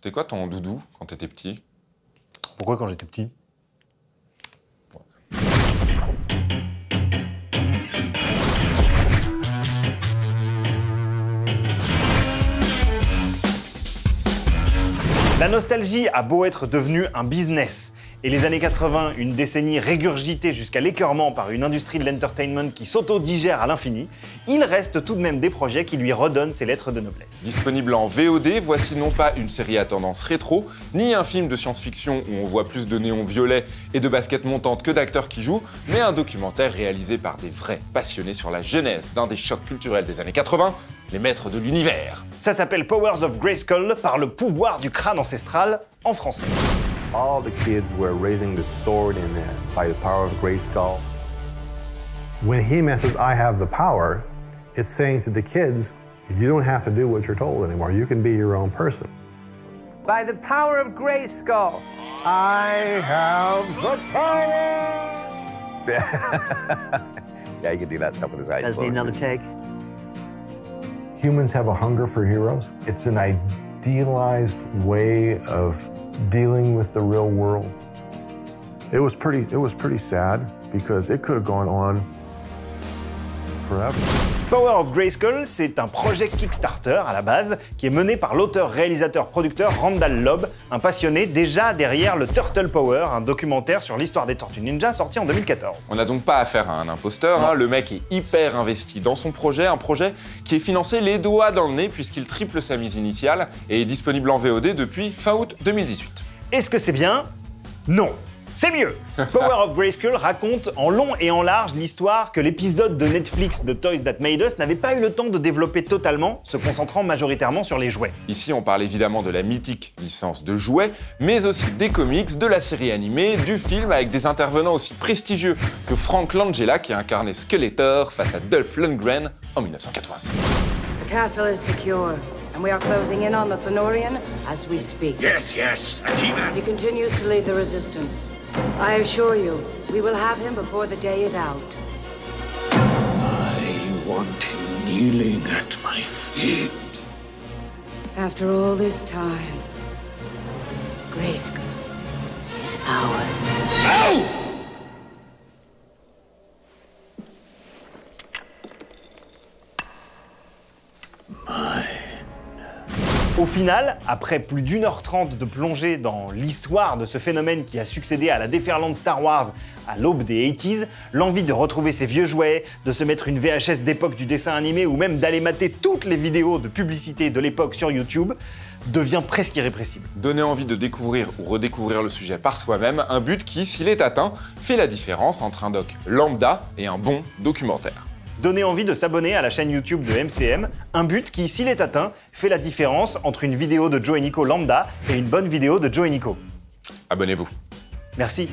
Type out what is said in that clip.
C'était quoi ton doudou quand t'étais petit? Pourquoi quand j'étais petit? La nostalgie a beau être devenue un business, et les années 80, une décennie régurgitée jusqu'à l'écœurement par une industrie de l'entertainment qui s'auto-digère à l'infini, il reste tout de même des projets qui lui redonnent ses lettres de noblesse. Disponible en VOD, voici non pas une série à tendance rétro, ni un film de science-fiction où on voit plus de néons violets et de baskets montantes que d'acteurs qui jouent, mais un documentaire réalisé par des vrais passionnés sur la genèse d'un des chocs culturels des années 80, les maîtres de l'univers. Ça s'appelle Powers of Grayskull, par le pouvoir du crâne ancestral, en français. All the kids were raising the sword in there by the power of Grayskull. When He-Man says, I have the power, it's saying to the kids, you don't have to do what you're told anymore. You can be your own person. By the power of Grayskull, I have the power! Yeah, he can do that stuff with his eyes does need closed. another take. Humans have a hunger for heroes. It's an idealized way of dealing with the real world. It was pretty sad because it could have gone on forever. Power of Grayskull, c'est un projet Kickstarter à la base qui est mené par l'auteur, réalisateur, producteur Randall Lobb, un passionné déjà derrière le Turtle Power, un documentaire sur l'histoire des Tortues Ninja sorti en 2014. On n'a donc pas affaire à un imposteur, hein. Le mec est hyper investi dans son projet, un projet qui est financé les doigts dans le nez puisqu'il triple sa mise initiale et est disponible en VOD depuis fin août 2018. Est-ce que c'est bien? Non. C'est mieux. Power of Grayskull raconte en long et en large l'histoire que l'épisode de Netflix de Toys That Made Us n'avait pas eu le temps de développer totalement, se concentrant majoritairement sur les jouets. Ici, on parle évidemment de la mythique licence de jouets, mais aussi des comics, de la série animée, du film avec des intervenants aussi prestigieux que Frank Langella qui a incarné Skeletor face à Dolph Lundgren en 1985. The castle is secure, and we are closing in on the Thenorian as we speak. Yes, and He-Man. He continues to lead the resistance. I assure you, we will have him before the day is out. I want him kneeling at my feet. After all this time, Grayskull is ours. Ow! Au final, après plus d'1h30 de plongée dans l'histoire de ce phénomène qui a succédé à la déferlante Star Wars à l'aube des 80s, l'envie de retrouver ses vieux jouets, de se mettre une VHS d'époque du dessin animé ou même d'aller mater toutes les vidéos de publicité de l'époque sur YouTube devient presque irrépressible. Donner envie de découvrir ou redécouvrir le sujet par soi-même, un but qui, s'il est atteint, fait la différence entre un doc lambda et un bon documentaire. Donner envie de s'abonner à la chaîne YouTube de MCM, un but qui, s'il est atteint, fait la différence entre une vidéo de Joe et Nico lambda et une bonne vidéo de Joe et Nico. Abonnez-vous. Merci.